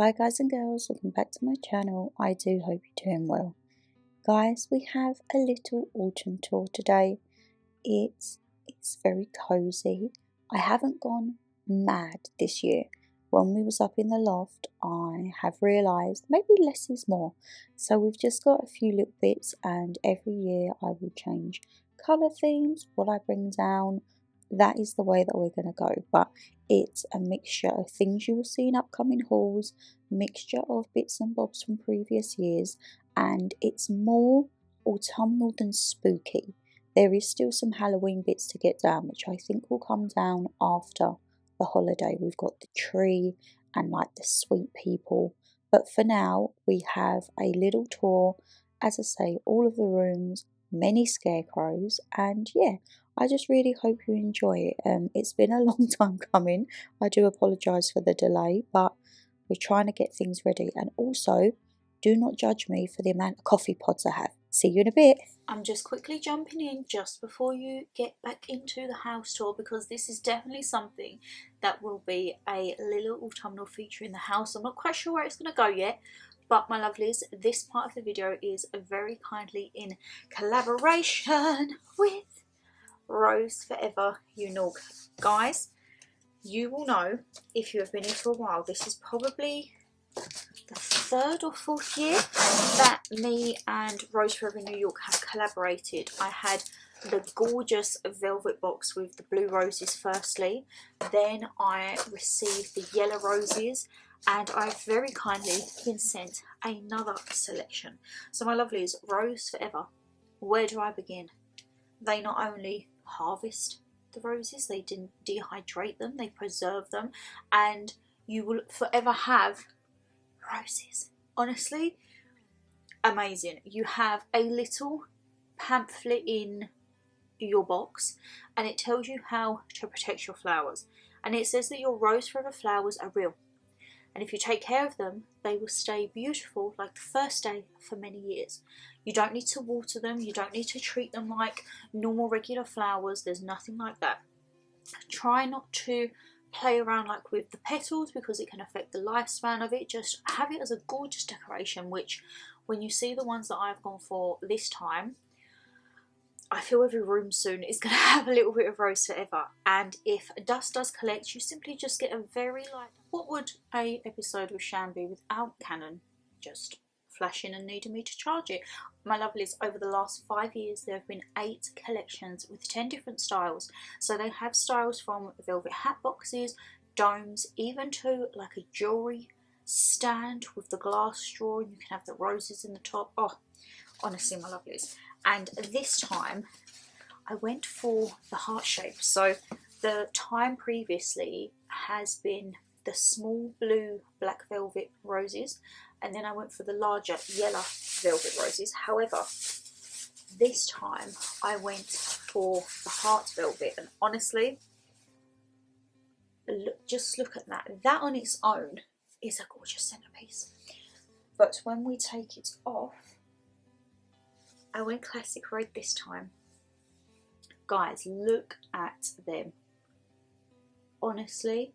Hi guys and girls, welcome back to my channel. I do hope you're doing well. Guys, we have a little autumn tour today. It's very cozy. I haven't gone mad this year. When we was up in the loft, I have realised maybe less is more. So we've just got a few little bits, and every year I will change colour themes, what I bring down. That is the way that we're going to go, but it's a mixture of things you will see in upcoming hauls, mixture of bits and bobs from previous years, and it's more autumnal than spooky. There is still some Halloween bits to get down, which I think will come down after the holiday. We've got the tree and like the sweet people, but for now we have a little tour, as I say, all of the rooms, many scarecrows, and yeah, I just really hope you enjoy it. It's been a long time coming. I do apologise for the delay, but we're trying to get things ready. And also, do not judge me for the amount of coffee pods I have. See you in a bit. I'm just quickly jumping in just before you get back into the house tour, because this is definitely something that will be a little autumnal feature in the house. I'm not quite sure where it's going to go yet, but my lovelies, this part of the video is very kindly in collaboration with Rose Forever New York. Guys, you will know if you have been here for a while, this is probably the third or fourth year that me and Rose Forever New York have collaborated. I had the gorgeous velvet box with the blue roses firstly, then I received the yellow roses, and I've very kindly been sent another selection. So my lovelies, Rose Forever, where do I begin? They not only harvest the roses, they didn't dehydrate them, they preserve them, and you will forever have roses. Honestly, amazing. You have a little pamphlet in your box and it tells you how to protect your flowers, and it says that your Rose Forever flowers are real, and if you take care of them, they will stay beautiful like the first day for many years. You don't need to water them, you don't need to treat them like normal regular flowers, there's nothing like that. Try not to play around like with the petals because it can affect the lifespan of it. Just have it as a gorgeous decoration, which when you see the ones that I've gone for this time, I feel every room soon is going to have a little bit of Rose Forever. And if dust does collect, you simply just get a very light. What would a episode of Shan be without Canon just flashing and needing me to charge it? My lovelies, over the last 5 years there have been 8 collections with 10 different styles. So they have styles from velvet hat boxes, domes, even to like a jewellery stand with the glass straw, and you can have the roses in the top. Oh, honestly, my lovelies. And this time I went for the heart shape. So the time previously has been the small blue black velvet roses, and then I went for the larger yellow velvet roses. However, this time I went for the heart velvet, and honestly, just look at that. That on its own is a gorgeous centerpiece, but when we take it off, I went classic red this time. Guys, look at them. Honestly,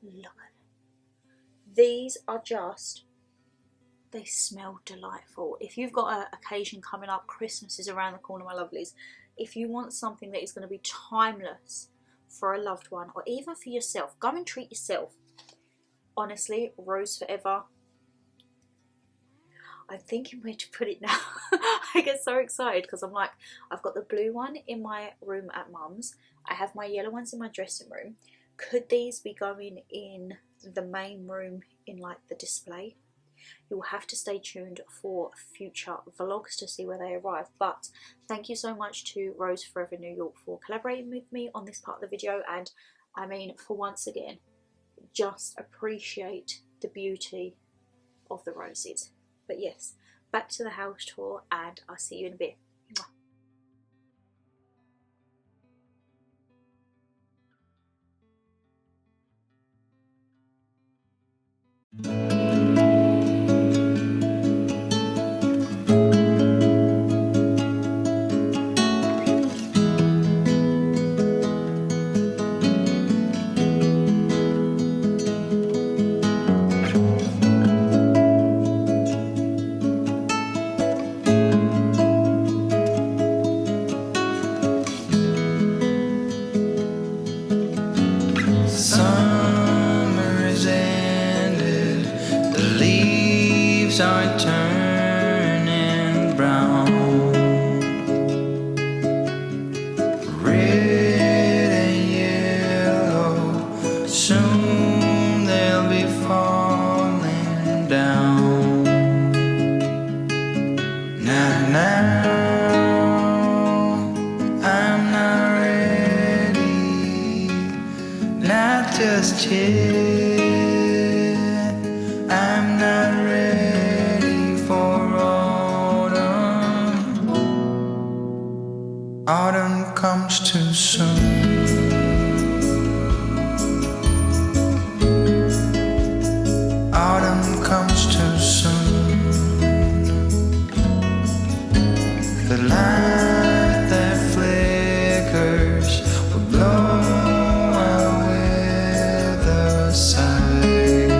look at them. These are just, they smell delightful. If you've got an occasion coming up, Christmas is around the corner, my lovelies. If you want something that is going to be timeless for a loved one or even for yourself, go and treat yourself. Honestly, Rose Forever. I'm thinking where to put it now. I get so excited because I'm like, I've got the blue one in my room at mum's. I have my yellow ones in my dressing room. Could these be going in the main room in like the display? You'll have to stay tuned for future vlogs to see where they arrive. But thank you so much to Rose Forever New York for collaborating with me on this part of the video. And I mean, for once again, just appreciate the beauty of the roses. But yes, back to the house tour, and I'll see you in a bit. Mwah. brown, red and yellow. Soon they'll be falling down. Now, I'm not ready, not just yet. I'm not ready for autumn. Autumn comes too soon. Autumn comes too soon. The light that flickers will blow away the sight,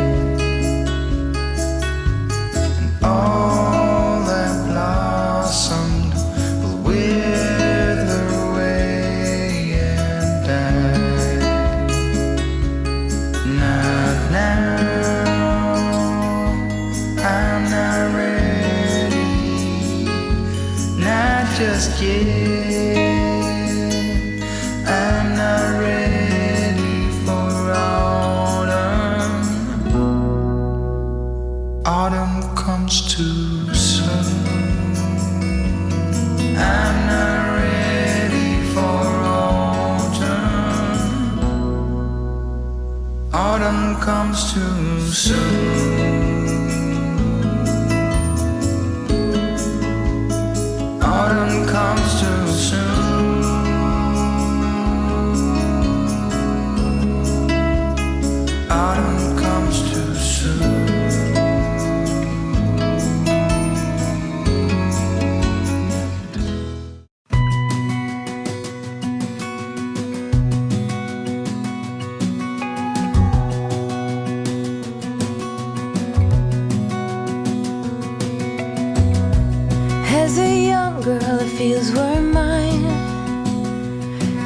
and all that blossomed will wither away and die. Not now, I'm not ready, not just yet. I'm not ready for autumn. Autumn comes too soon. I'm not ready for autumn. Autumn comes too soon. Autumn comes too soon. Autumn comes too soon. As a young girl, the fields were mine.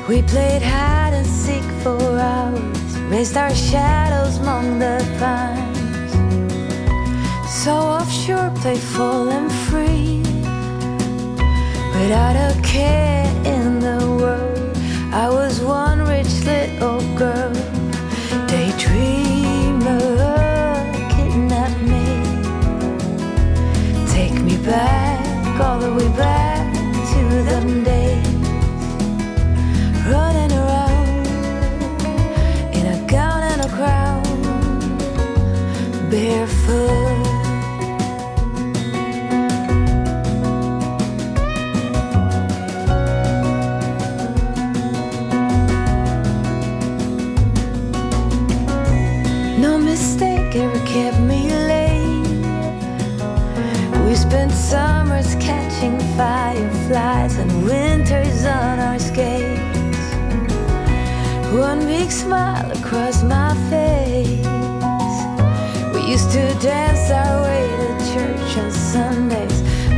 We played hide and seek for hours, raised our shadows among the pines. So offshore, playful and free, without a care in the world. I was one rich little girl, daydreamer, kidnap me, take me back, all the way back to them days, running around in a gown and a crown, barefoot. No mistake ever kept me late. We spent summers catching fireflies and winters on our skates. One big smile across my face. We used to dance our way to church on Sundays.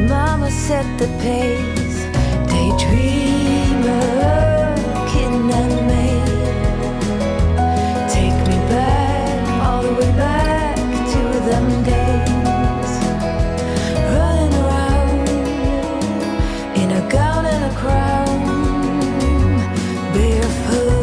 Mama set the pace. Daydreamer, kidnap me, take me back, all the way back to them days, running around in a gown and a crown, barefoot.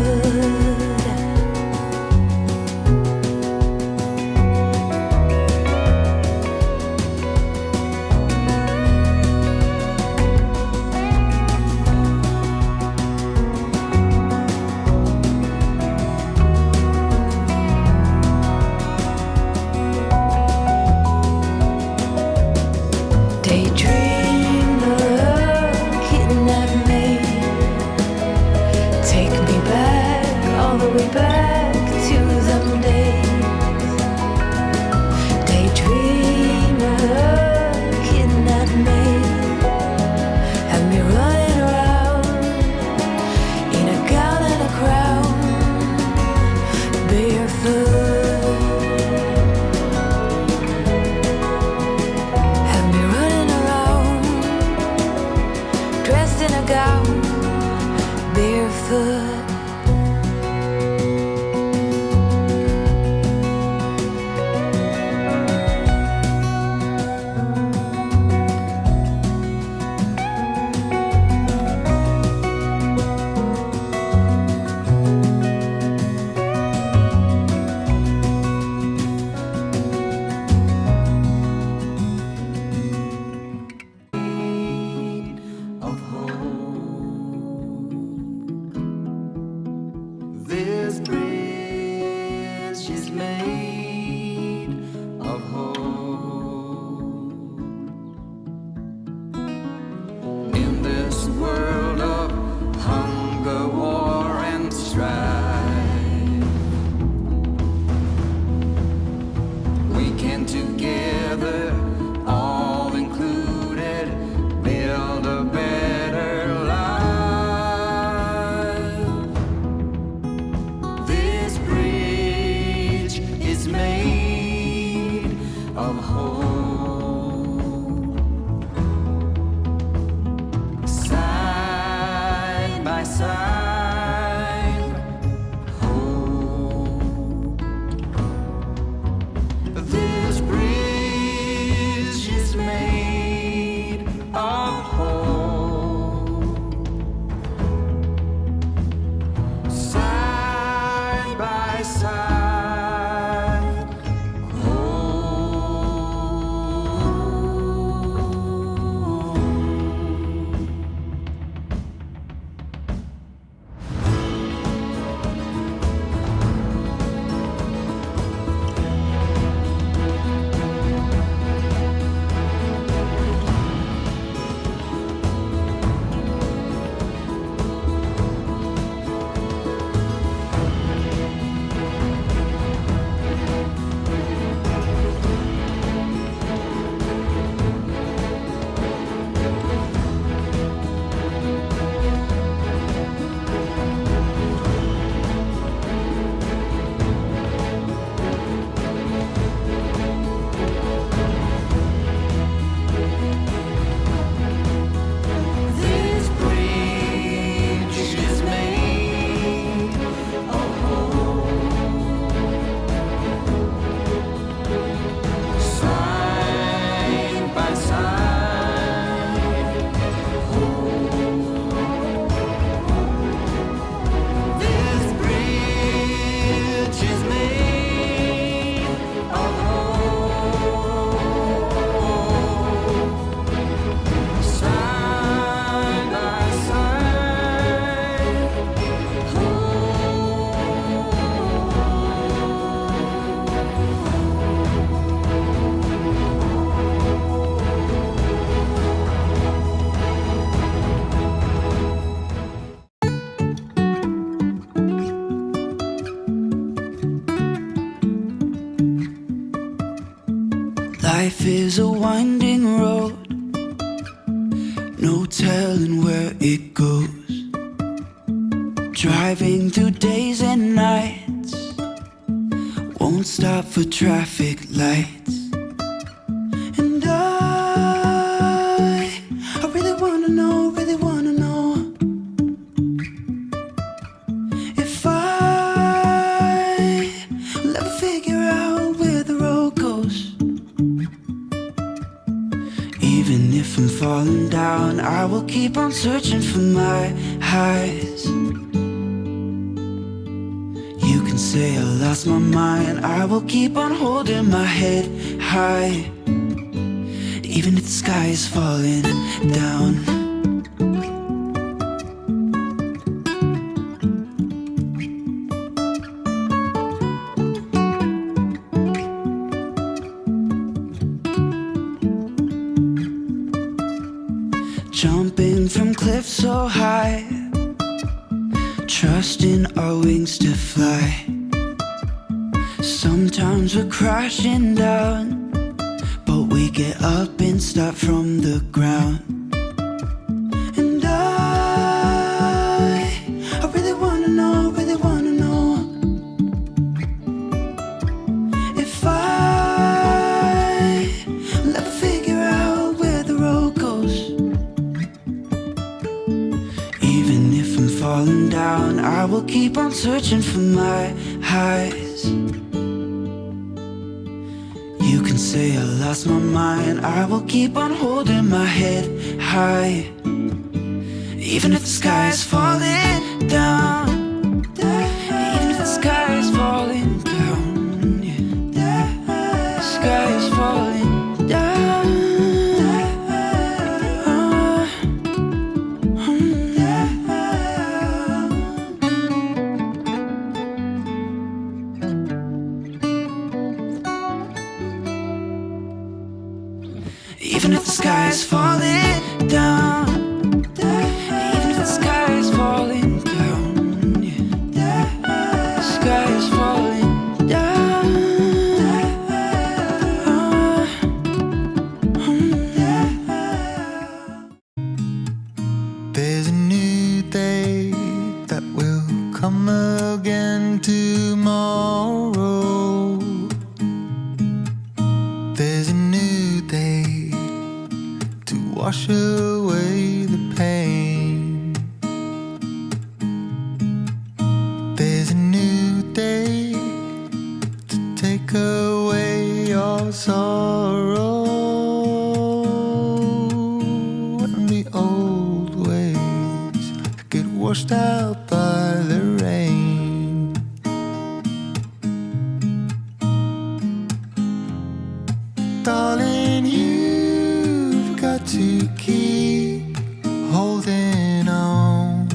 Life is a winding road, no telling where it goes. Driving through days and nights, won't stop for traffic lights. And I really wanna know, if will ever figure out where the road goes. Even if I'm falling down, I will keep on searching for my highs. You can say I lost my mind, I will keep on holding my head high. Even if the sky is falling down. Jumping from cliffs so high, trusting our wings to fly. Sometimes we're crashing down, but we get up and start from the ground. And I really wanna know, if will ever figure out where the road goes. Even if I'm falling down, I will keep on searching for my highs. You can say I lost my mind, I will keep on holding my head high. Even if the sky is falling down, even if the sky is falling down, yeah. The sky is falling down. Even if the sky is falling down, even if the sky is falling down, yeah. The sky is falling down. There's a new day that will come again tomorrow. There's a new day to wash away the pain. There's a new day to take away your sorrow, and the old ways get washed out by the rain. Darling, you've got to keep holding on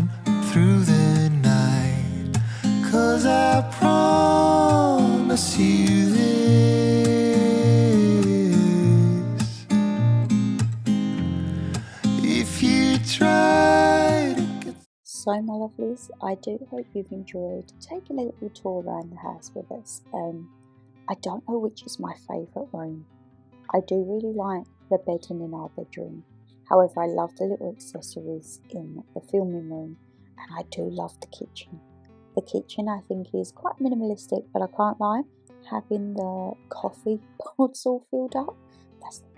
through the night, 'cause I promise you this: if you try to get... So my lovelies, I do hope you've enjoyed taking a little tour around the house with us. I don't know which is my favourite room. I do really like the bedding in our bedroom. However, I love the little accessories in the filming room, and I do love the kitchen. The kitchen I think is quite minimalistic, but I can't lie, having the coffee pots all filled up, that's the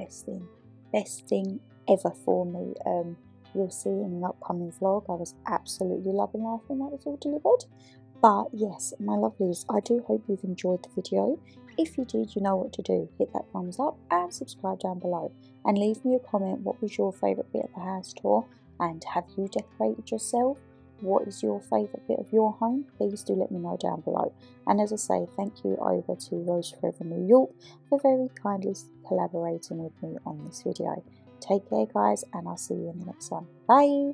best thing ever for me. You'll see in an upcoming vlog, I was absolutely loving life when that was all delivered. But yes, my lovelies, I do hope you've enjoyed the video. If you did, you know what to do. Hit that thumbs up and subscribe down below. And leave me a comment, what was your favourite bit of the house tour? And have you decorated yourself? What is your favourite bit of your home? Please do let me know down below. And as I say, thank you over to Rose Forever New York for very kindly collaborating with me on this video. Take care guys, and I'll see you in the next one. Bye!